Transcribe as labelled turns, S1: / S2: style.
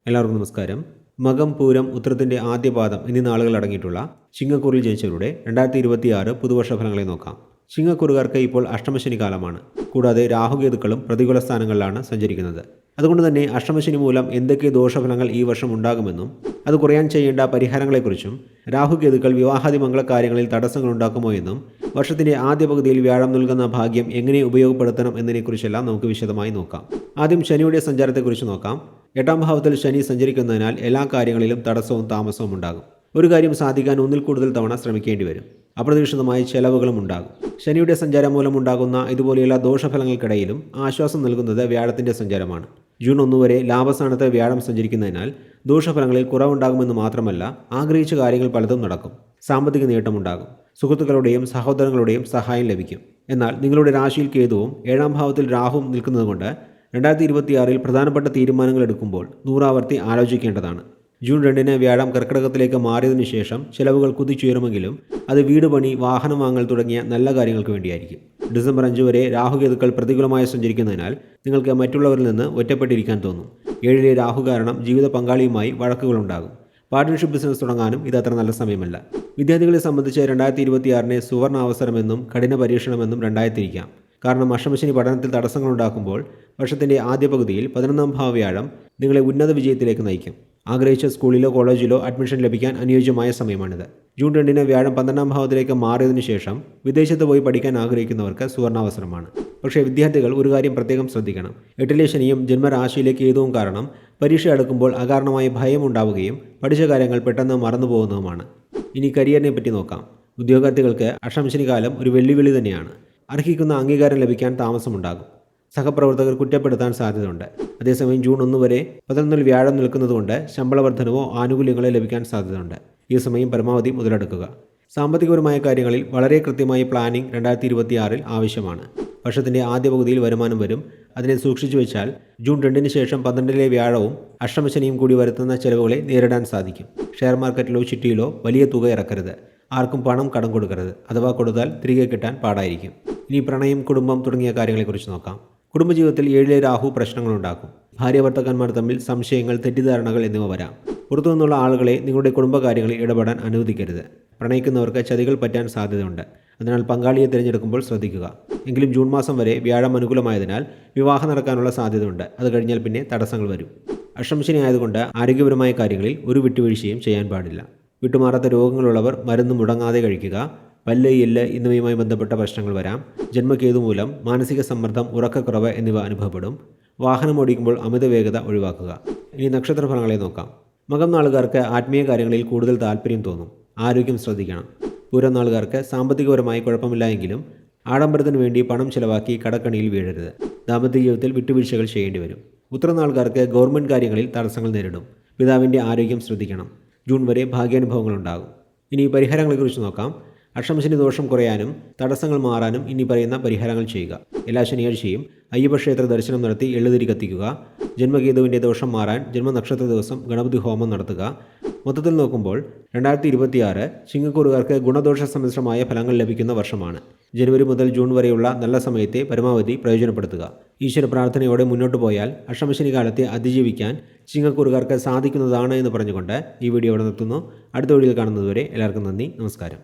S1: എല്ലാവർക്കും നമസ്കാരം. മകം, പൂരം, ഉത്രത്തിൻ്റെ ആദ്യ പാദം എന്നീ നാളുകൾ അടങ്ങിയിട്ടുള്ള ചിങ്ങക്കൂറിൽ ജനിച്ചവരുടെ 2026 പുതുവർഷ ഫലങ്ങളെ നോക്കാം. ചിങ്ങക്കൂറുകാർക്ക് ഇപ്പോൾ അഷ്ടമശനി കാലമാണ്. കൂടാതെ രാഹുകേതുക്കളും പ്രതികൂല സ്ഥാനങ്ങളിലാണ് സഞ്ചരിക്കുന്നത്. അതുകൊണ്ട് തന്നെ അഷ്ടമശനി മൂലം എന്തൊക്കെ ദോഷഫലങ്ങൾ ഈ വർഷം ഉണ്ടാകുമെന്നും അത് കുറയാൻ ചെയ്യേണ്ട പരിഹാരങ്ങളെക്കുറിച്ചും രാഹുകേതുക്കൾ വിവാഹാദി മംഗളകാര്യങ്ങളിൽ തടസ്സങ്ങൾ ഉണ്ടാക്കുമോ എന്നും വർഷത്തിൻ്റെ ആദ്യ പകുതിയിൽ വ്യാഴം നൽകുന്ന ഭാഗ്യം എങ്ങനെ ഉപയോഗപ്പെടുത്തണം എന്നതിനെക്കുറിച്ചെല്ലാം നമുക്ക് വിശദമായി നോക്കാം. ആദ്യം ശനിയുടെ സഞ്ചാരത്തെക്കുറിച്ച് നോക്കാം. 8ാം ഭാവത്തിൽ ശനി സഞ്ചരിക്കുന്നതിനാൽ എല്ലാ കാര്യങ്ങളിലും തടസ്സവും താമസവും ഉണ്ടാകും. ഒരു കാര്യം സാധിക്കാൻ ഒന്നിൽ കൂടുതൽ തവണ ശ്രമിക്കേണ്ടി വരും. അപ്രതീക്ഷിതമായ ചെലവുകളും ഉണ്ടാകും. ശനിയുടെ സഞ്ചാരം മൂലമുണ്ടാകുന്ന ഇതുപോലെയുള്ള ദോഷഫലങ്ങൾക്കിടയിലും ആശ്വാസം നൽകുന്നത് വ്യാഴത്തിൻ്റെ സഞ്ചാരമാണ്. ജൂൺ 1 വരെ ലാഭസ്ഥാനത്ത് വ്യാഴം സഞ്ചരിക്കുന്നതിനാൽ ദോഷഫലങ്ങളിൽ കുറവുണ്ടാകുമെന്ന് മാത്രമല്ല, ആഗ്രഹിച്ച കാര്യങ്ങൾ പലതും നടക്കും. സാമ്പത്തിക നേട്ടമുണ്ടാകും. സുഹൃത്തുക്കളുടെയും സഹോദരങ്ങളുടെയും സഹായം ലഭിക്കും. എന്നാൽ നിങ്ങളുടെ രാശിയിൽ കേതുവും 7ാം ഭാവത്തിൽ രാഹുവും നിൽക്കുന്നതുകൊണ്ട് 2026 പ്രധാനപ്പെട്ട തീരുമാനങ്ങൾ എടുക്കുമ്പോൾ 100 ആവർത്തി ആലോചിക്കേണ്ടതാണ്. ജൂൺ 2 വ്യാഴം കർക്കിടകത്തിലേക്ക് മാറിയതിനു ശേഷം ചിലവുകൾ കുതിച്ചുയരുമെങ്കിലും അത് വീട് പണി, വാഹനം വാങ്ങൽ തുടങ്ങിയ നല്ല കാര്യങ്ങൾക്ക് വേണ്ടിയായിരിക്കും. ഡിസംബർ 5 വരെ രാഹുകേതുക്കൾ പ്രതികൂലമായി സഞ്ചരിക്കുന്നതിനാൽ നിങ്ങൾക്ക് മറ്റുള്ളവരിൽ നിന്ന് ഒറ്റപ്പെട്ടിരിക്കാൻ തോന്നും. 7ലെ രാഹു കാരണം ജീവിത പങ്കാളിയുമായി വഴക്കുകളുണ്ടാകും. പാർട്ട്ണർഷിപ്പ് ബിസിനസ് തുടങ്ങാനും ഇത് അത്ര നല്ല സമയമല്ല. വിദ്യാർത്ഥികളെ സംബന്ധിച്ച് 2026 സുവർണ അവസരമെന്നും കഠിന പരീക്ഷണമെന്നും രണ്ടായിത്തിരിക്കാം. കാരണം അഷ്ടമശനി പഠനത്തിൽ തടസ്സങ്ങളുണ്ടാക്കുമ്പോൾ വർഷത്തിൻ്റെ ആദ്യ പകുതിയിൽ 11ാം ഭാവ വ്യാഴം നിങ്ങളെ ഉന്നത വിജയത്തിലേക്ക് നയിക്കും. ആഗ്രഹിച്ച സ്കൂളിലോ കോളേജിലോ അഡ്മിഷൻ ലഭിക്കാൻ അനുയോജ്യമായ സമയമാണിത്. ജൂൺ 2 വ്യാഴം 12ാം ഭാവത്തിലേക്ക് മാറിയതിനു ശേഷം വിദേശത്ത് പോയി പഠിക്കാൻ ആഗ്രഹിക്കുന്നവർക്ക് സുവർണാവസരമാണ്. പക്ഷേ വിദ്യാർത്ഥികൾ ഒരു കാര്യം പ്രത്യേകം ശ്രദ്ധിക്കണം. 8ലെ ശനിയും ജന്മരാശിയിലെ കേതുവും കാരണം പരീക്ഷ അടുക്കുമ്പോൾ അകാരണമായി ഭയം ഉണ്ടാവുകയും പഠിച്ച കാര്യങ്ങൾ പെട്ടെന്ന് മറന്നുപോകുന്നതുമാണ്. ഇനി കരിയറിനെ പറ്റി നോക്കാം. ഉദ്യോഗാർത്ഥികൾക്ക് അഷ്ടമശനി കാലം ഒരു വെല്ലുവിളി തന്നെയാണ്. അർഹിക്കുന്ന അംഗീകാരം ലഭിക്കാൻ താമസമുണ്ടാകും. സഹപ്രവർത്തകർ കുറ്റപ്പെടുത്താൻ സാധ്യതയുണ്ട്. അതേസമയം ജൂൺ 1 വരെ 11ൽ വ്യാഴം നിൽക്കുന്നതുകൊണ്ട് ശമ്പള വർധനവോ ആനുകൂല്യങ്ങളോ ലഭിക്കാൻ സാധ്യതയുണ്ട്. ഈ സമയം പരമാവധി മുതലെടുക്കുക. സാമ്പത്തികപരമായ കാര്യങ്ങളിൽ വളരെ കൃത്യമായി പ്ലാനിംഗ് 2026 ആവശ്യമാണ്. വർഷത്തിൻ്റെ ആദ്യ പകുതിയിൽ വരുമാനം വരും. അതിനെ സൂക്ഷിച്ചു വെച്ചാൽ ജൂൺ 2 ശേഷം 12ലെ വ്യാഴവും അഷ്ടമശനിയും കൂടി വരുത്തുന്ന ചെലവുകളെ നേരിടാൻ സാധിക്കും. ഷെയർ മാർക്കറ്റിലോ ചിട്ടിയിലോ വലിയ തുക ഇറക്കരുത്. ആർക്കും പണം കടം കൊടുക്കരുത്. അഥവാ കൊടുത്താൽ തിരികെ കിട്ടാൻ പാടായിരിക്കും. ഇനി പ്രണയം, കുടുംബം തുടങ്ങിയ കാര്യങ്ങളെക്കുറിച്ച് നോക്കാം. കുടുംബജീവിതത്തിൽ 7ലെ രാഹു പ്രശ്നങ്ങളുണ്ടാക്കും. ഭാര്യ ഭർത്താക്കന്മാർ തമ്മിൽ സംശയങ്ങൾ, തെറ്റിദ്ധാരണകൾ എന്നിവ വരാം. പുറത്തുനിന്നുള്ള ആളുകളെ നിങ്ങളുടെ കുടുംബകാര്യങ്ങളിൽ ഇടപെടാൻ അനുവദിക്കരുത്. പ്രണയിക്കുന്നവർക്ക് ചതികൾ പറ്റാൻ സാധ്യതയുണ്ട്. അതിനാൽ പങ്കാളിയെ തിരഞ്ഞെടുക്കുമ്പോൾ ശ്രദ്ധിക്കുക. എങ്കിലും ജൂൺ മാസം വരെ വ്യാഴം അനുകൂലമായതിനാൽ വിവാഹം നടക്കാനുള്ള സാധ്യതയുണ്ട്. അത് കഴിഞ്ഞാൽ പിന്നെ തടസ്സങ്ങൾ വരും. അഷ്ടമശനി ആയതുകൊണ്ട് ആരോഗ്യപരമായ കാര്യങ്ങളിൽ ഒരു വിട്ടുവീഴ്ചയും ചെയ്യാൻ പാടില്ല. വിട്ടുമാറാത്ത രോഗങ്ങളുള്ളവർ മരുന്ന് മുടങ്ങാതെ കഴിക്കുക. പല്ല്, എല്ല് എന്നിവയുമായി ബന്ധപ്പെട്ട പ്രശ്നങ്ങൾ വരാം. ജന്മകേതു മൂലം മാനസിക സമ്മർദ്ദം, ഉറക്കക്കുറവ് എന്നിവ അനുഭവപ്പെടും. വാഹനം ഓടിക്കുമ്പോൾ അമിത വേഗത ഒഴിവാക്കുക. ഇനി നക്ഷത്രഫലങ്ങളെ നോക്കാം. മകം നാളുകാർക്ക് ആത്മീയ കാര്യങ്ങളിൽ കൂടുതൽ താല്പര്യം തോന്നും. ആരോഗ്യം ശ്രദ്ധിക്കണം. പൂരം നാളുകാർക്ക് സാമ്പത്തികപരമായി കുഴപ്പമില്ല എങ്കിലും ആഡംബരത്തിന് വേണ്ടി പണം ചിലവാക്കി കടക്കണിയിൽ വീഴരുത്. ദാമ്പത്യ ജീവിതത്തിൽ വിട്ടുവീഴ്ചകൾ ചെയ്യേണ്ടി വരും. ഉത്തരം നാളുകാർക്ക് ഗവൺമെൻറ് കാര്യങ്ങളിൽ തടസ്സങ്ങൾ നേരിടും. പിതാവിൻ്റെ ആരോഗ്യം ശ്രദ്ധിക്കണം. ജൂൺ വരെ ഭാഗ്യാനുഭവങ്ങളുണ്ടാകും. ഇനി പരിഹാരങ്ങളെക്കുറിച്ച് നോക്കാം. അഷ്ടമശനി ദോഷം കുറയാനും തടസ്സങ്ങൾ മാറാനും ഇനി പറയുന്ന പരിഹാരങ്ങൾ ചെയ്യുക. എല്ലാ ശനിയാഴ്ചയും അയ്യപ്പക്ഷേത്ര ദർശനം നടത്തി എള്ളുതിരി കത്തിക്കുക. ജന്മകേതുവിൻ്റെ ദോഷം മാറാൻ ജന്മനക്ഷത്ര ദിവസം ഗണപതി ഹോമം നടത്തുക. മൊത്തത്തിൽ നോക്കുമ്പോൾ 2026 ചിങ്ങക്കൂറുകാർക്ക് ഗുണദോഷ സമ്മിശ്രമായ ഫലങ്ങൾ ലഭിക്കുന്ന വർഷമാണ്. ജനുവരി മുതൽ ജൂൺ വരെയുള്ള നല്ല സമയത്തെ പരമാവധി പ്രയോജനപ്പെടുത്തുക. ഈശ്വര പ്രാർത്ഥനയോടെ മുന്നോട്ട് പോയാൽ അഷ്ടമശനി കാലത്തെ അതിജീവിക്കാൻ ചിങ്ങക്കൂറുകാർക്ക് സാധിക്കുന്നതാണ് എന്ന് പറഞ്ഞുകൊണ്ട് ഈ വീഡിയോ ഇവിടെ നിർത്തുന്നു. അടുത്ത വീഡിയോയിൽ കാണുന്നതുവരെ എല്ലാവർക്കും നന്ദി, നമസ്കാരം.